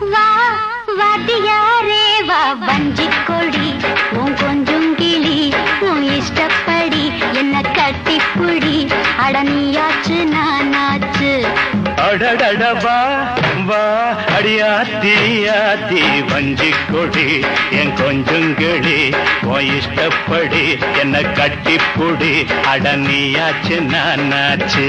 வா வாத்தியாரே வா வஞ்சிக் கொடி உன் கொஞ்சம் கிளி உன் இஷ்டப்படி என்ன கட்டிப்புடி அடனியாச்சு நானாச்சு அடடடவா வா அடியாத்தி ஆத்தி வஞ்சிக் கொடி என் கொஞ்சங்கிளி உன் இஷ்டப்படி என்ன கட்டிப்புடி அடனியாச்சு நானாச்சு